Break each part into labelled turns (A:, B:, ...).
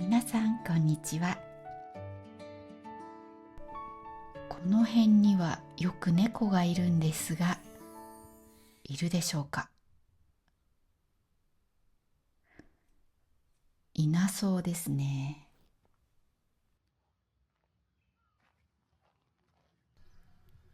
A: 皆さんこんにちは。この辺にはよく猫がいるんですが、いるでしょうか？いなそうですね。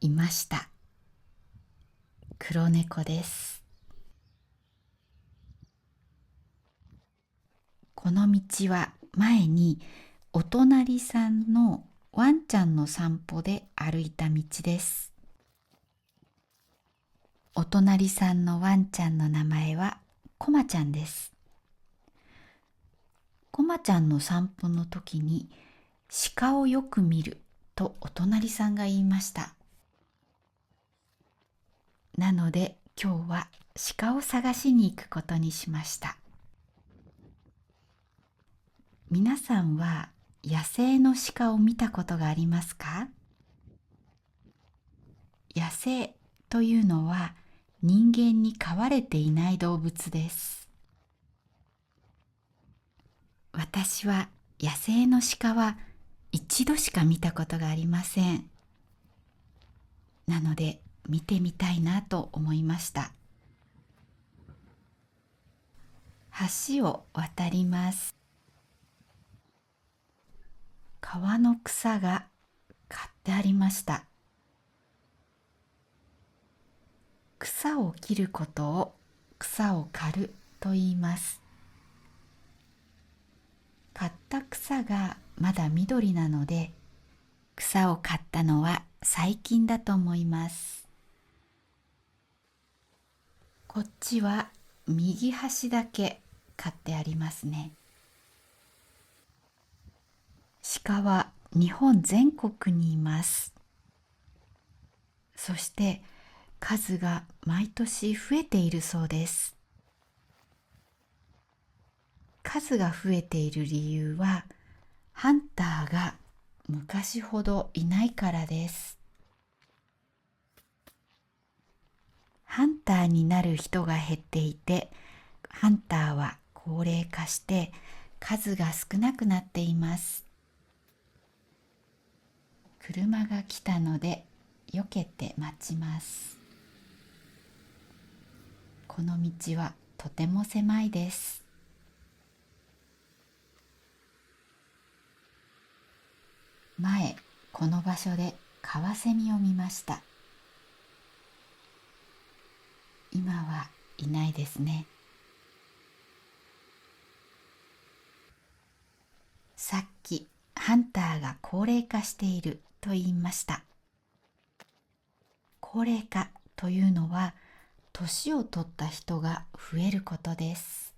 A: いました。黒猫です。この道は前にお隣さんのワンちゃんの散歩で歩いた道です。お隣さんのワンちゃんの名前はコマちゃんです。コマちゃんの散歩の時に鹿をよく見るとお隣さんが言いました。なので今日は鹿を探しに行くことにしました。皆さんは野生の鹿を見たことがありますか？野生というのは人間に飼われていない動物です。私は野生の鹿は一度しか見たことがありません。なので見てみたいなと思いました。橋を渡ります。川の草が刈ってありました。草を切ることを草を刈ると言います。刈った草がまだ緑なので、草を刈ったのは最近だと思います。こっちは右端だけ刈ってありますね。鹿は日本全国にいます。そして数が毎年増えているそうです。数が増えている理由はハンターが昔ほどいないからです。ハンターになる人が減っていて、ハンターは高齢化して数が少なくなっています。車が来たので避けて待ちます。この道はとても狭いです。前、この場所でカワセミを見ました。今はいないですね。さっきハンターが高齢化していると言いました。高齢化というのは年を取った人が増えることです。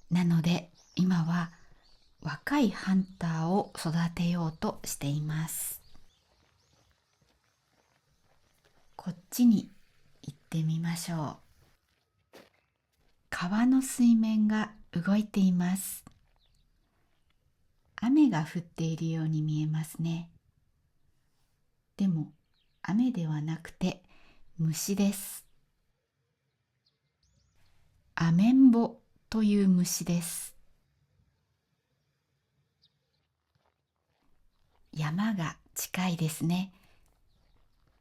A: なので今は若いハンターを育てようとしています。こっちに行ってみましょう。川の水面が動いています。雨が降っているように見えますね。でも雨ではなくて虫です。アメンボという虫です。山が近いですね。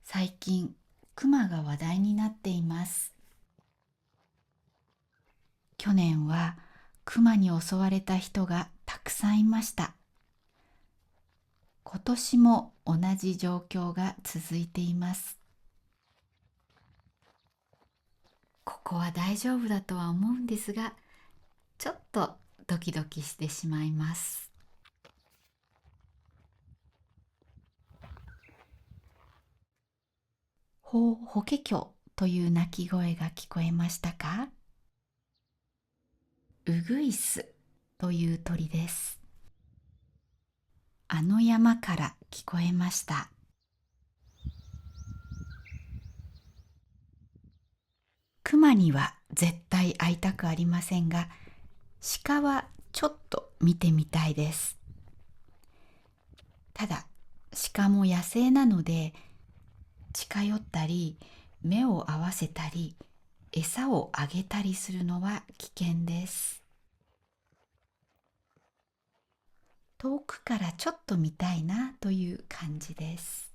A: 最近クマが話題になっています。去年はクマに襲われた人がたくさんいました。今年も同じ状況が続いています。ここは大丈夫だとは思うんですが、ちょっとドキドキしてしまいます。ホケキョという鳴き声が聞こえましたか？ウグイスという鳥です。あの山から聞こえました。クマには絶対会いたくありませんが、鹿はちょっと見てみたいです。ただ、鹿も野生なので、近寄ったり、目を合わせたり、餌をあげたりするのは危険です。遠くからちょっと見たいなという感じです。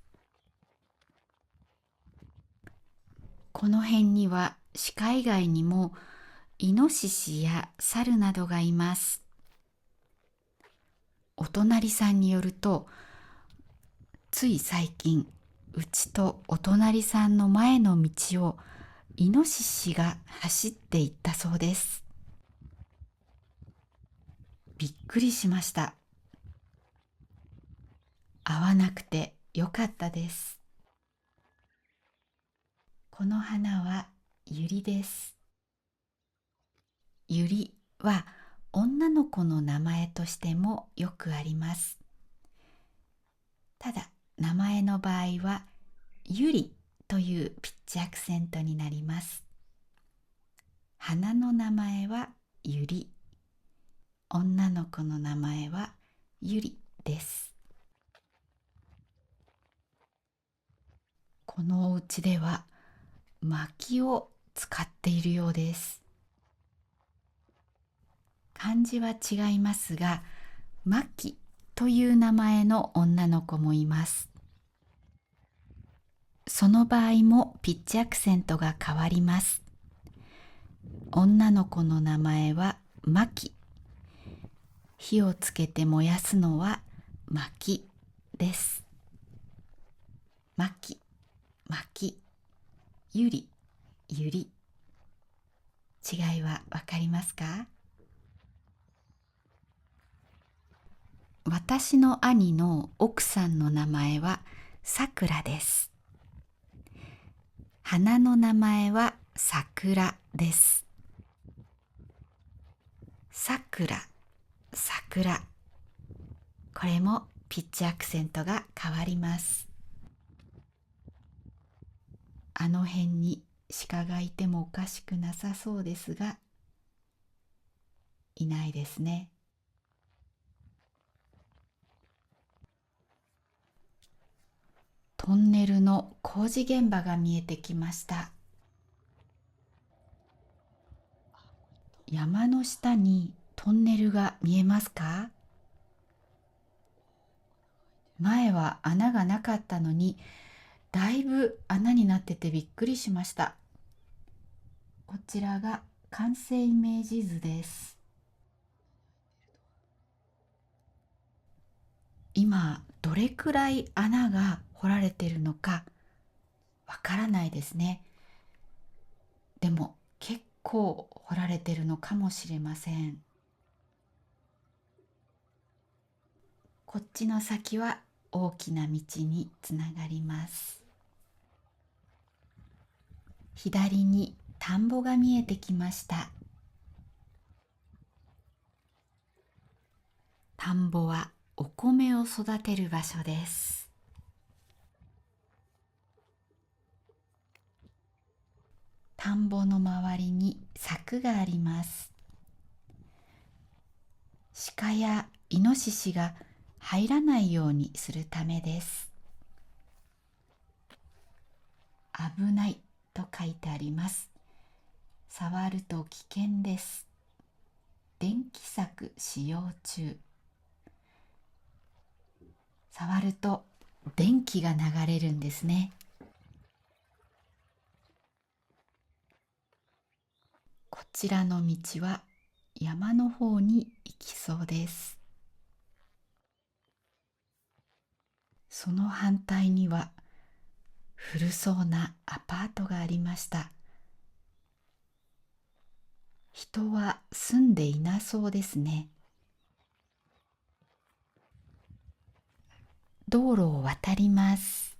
A: この辺には鹿以外にもイノシシや猿などがいます。お隣さんによると、つい最近、うちとお隣さんの前の道をイノシシが走っていったそうです。びっくりしました。会わなくてよかったです。この花はユリです。ユリは女の子の名前としてもよくあります。ただ名前の場合はユリというピッチアクセントになります。花の名前はユリ、女の子の名前はユリです。このお家では薪を使っているようです。漢字は違いますが、マキという名前の女の子もいます。その場合もピッチアクセントが変わります。女の子の名前はマキ。火をつけて燃やすのは薪です。マキ、薪、ユリ、ユリ。違いはわかりますか？私の兄の奥さんの名前はさくらです。花の名前は桜です。さくら、桜。これもピッチアクセントが変わります。あの辺に鹿がいてもおかしくなさそうですが、いないですね。トンネルの工事現場が見えてきました。山の下にトンネルが見えますか？前は穴がなかったのに、だいぶ穴になっててびっくりしました。こちらが完成イメージ図です。今どれくらい穴が掘られているのかわからないですね。でも結構掘られているのかもしれません。こっちの先は大きな道につながります。左に田んぼが見えてきました。田んぼはお米を育てる場所です。田んぼの周りに柵があります。鹿やイノシシが入らないようにするためです。危ないと書いてあります。触ると危険です。電気柵使用中。触ると電気が流れるんですね。こちらの道は山の方に行きそうです。その反対には古そうなアパートがありました。人は住んでいなそうですね。道路を渡ります。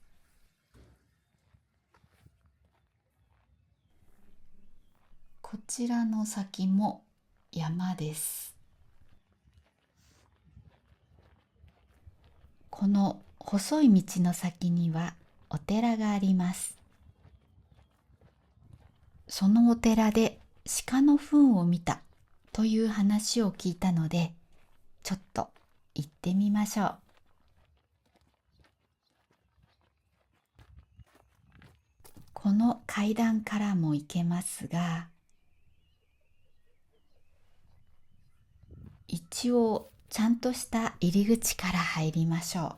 A: こちらの先も山です。この細い道の先にはお寺があります。そのお寺で鹿の糞を見たという話を聞いたので、ちょっと行ってみましょう。この階段からも行けますが、一応ちゃんとした入り口から入りましょ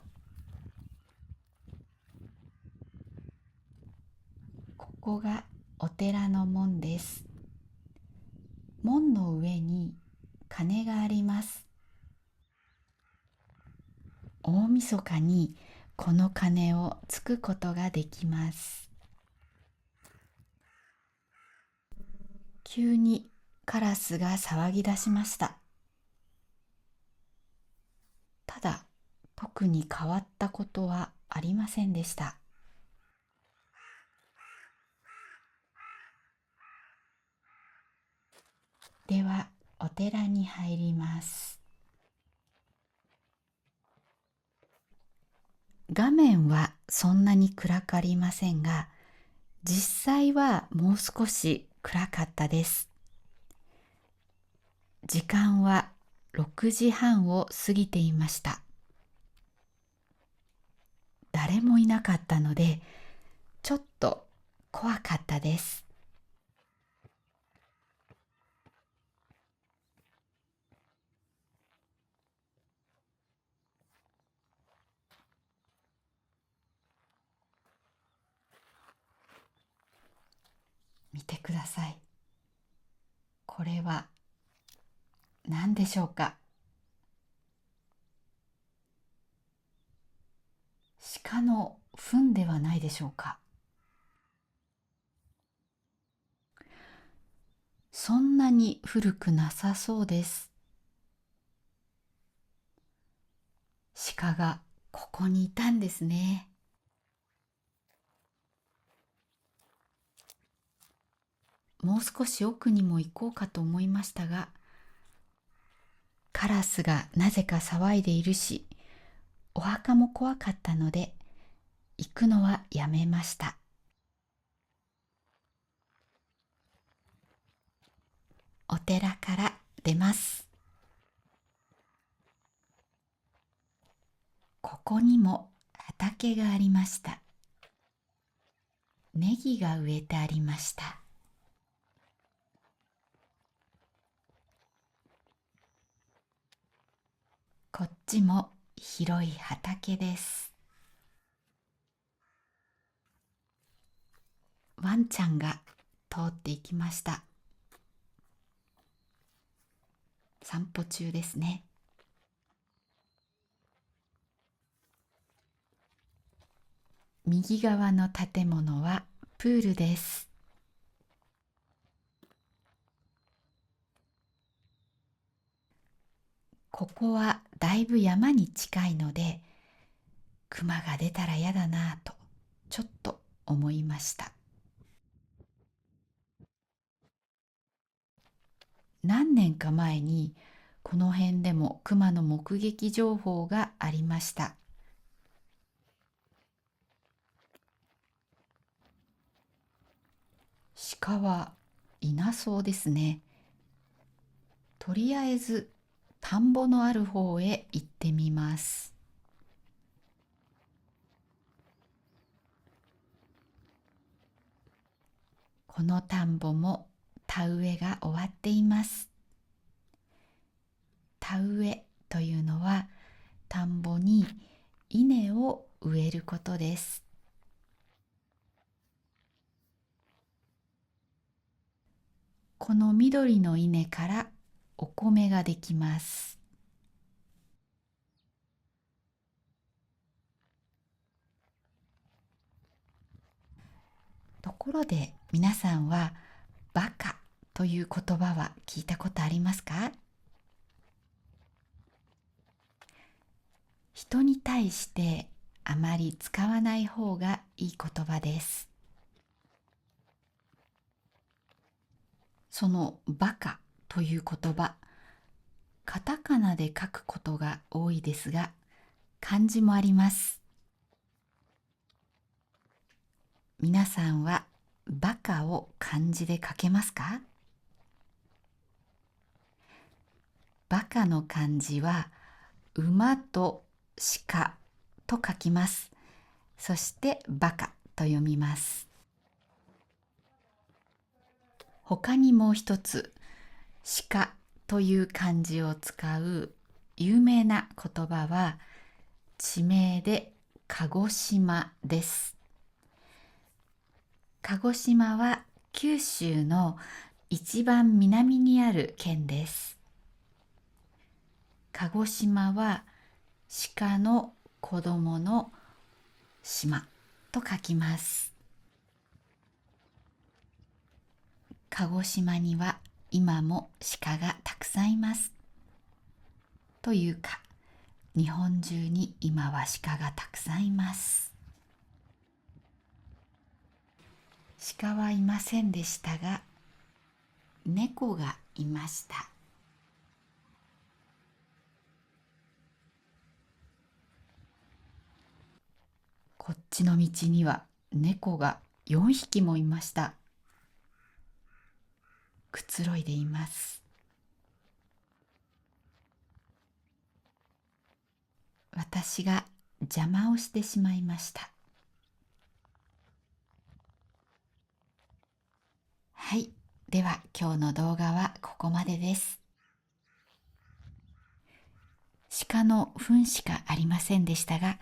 A: う。ここがお寺の門です。門の上に鐘があります。大晦日にこの鐘をつくことができます。急にカラスが騒ぎ出しました。ただ、特に変わったことはありませんでした。では、お寺に入ります。画面はそんなに暗くありませんが、実際はもう少し暗かったです。時間は6時半を過ぎていました。誰もいなかったので、ちょっと怖かったです。見てください。これは何でしょうか？鹿の糞ではないでしょうか？そんなに古くなさそうです。鹿がここにいたんですね。もう少し奥にも行こうかと思いましたが、カラスがなぜか騒いでいるし、お墓も怖かったので、行くのはやめました。お寺から出ます。ここにも畑がありました。ネギが植えてありました。こっちも広い畑です。ワンちゃんが通っていきました。散歩中ですね。右側の建物はプールです。ここはだいぶ山に近いので、熊が出たら嫌だなぁとちょっと思いました。何年か前にこの辺でも熊の目撃情報がありました。鹿はいなそうですね。とりあえず田んぼのある方へ行ってみます。この田んぼも田植えが終わっています。田植えというのは田んぼに稲を植えることです。この緑の稲からお米ができます。ところで皆さんはバカという言葉は聞いたことありますか？人に対してあまり使わない方がいい言葉です。そのバカという言葉、カタカナで書くことが多いですが、漢字もあります。皆さんはバカを漢字で書けますか？バカの漢字は馬と鹿と書きます。そしてバカと読みます。他にもう一つ、鹿という漢字を使う有名な言葉は地名で鹿児島です。鹿児島は九州の一番南にある県です。鹿児島は鹿の子供の島と書きます。鹿児島には今も鹿がたくさんいます。というか、日本中に今は鹿がたくさんいます。鹿はいませんでしたが、猫がいました。こっちの道には猫が4匹もいました。くつろいでいます。私が邪魔をしてしまいました。はい、では今日の動画はここまでです。鹿の糞しかありませんでしたが、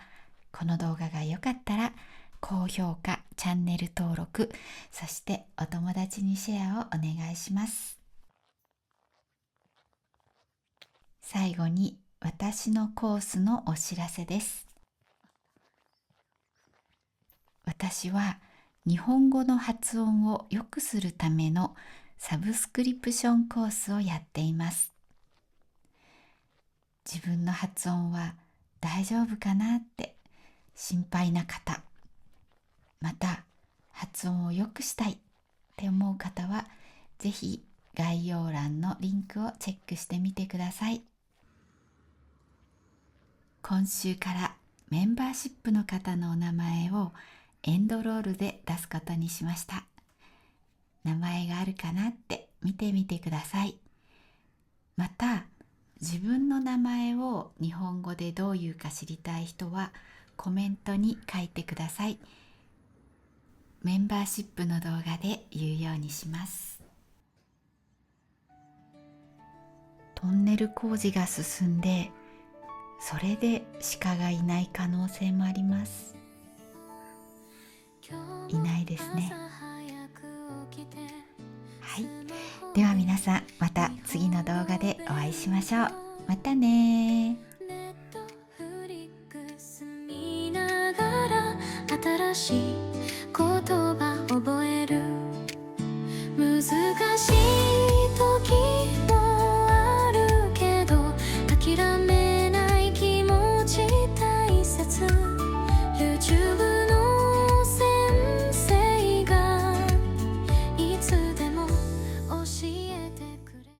A: この動画が良かったら高評価、チャンネル登録、そしてお友達にシェアをお願いします。最後に私のコースのお知らせです。私は日本語の発音を良くするためのサブスクリプションコースをやっています。自分の発音は大丈夫かなって心配な方、また発音を良くしたいって思う方は、ぜひ概要欄のリンクをチェックしてみてください。今週からメンバーシップの方のお名前をエンドロールで出すことにしました。名前があるかなって見てみてください。また、自分の名前を日本語でどういうか知りたい人はコメントに書いてください。メンバーシップの動画で言うようにします。トンネル工事が進んで、それで鹿がいない可能性もあります。いないですね。はい。では皆さん、また次の動画でお会いしましょう。またね。新しい言葉覚える。難しい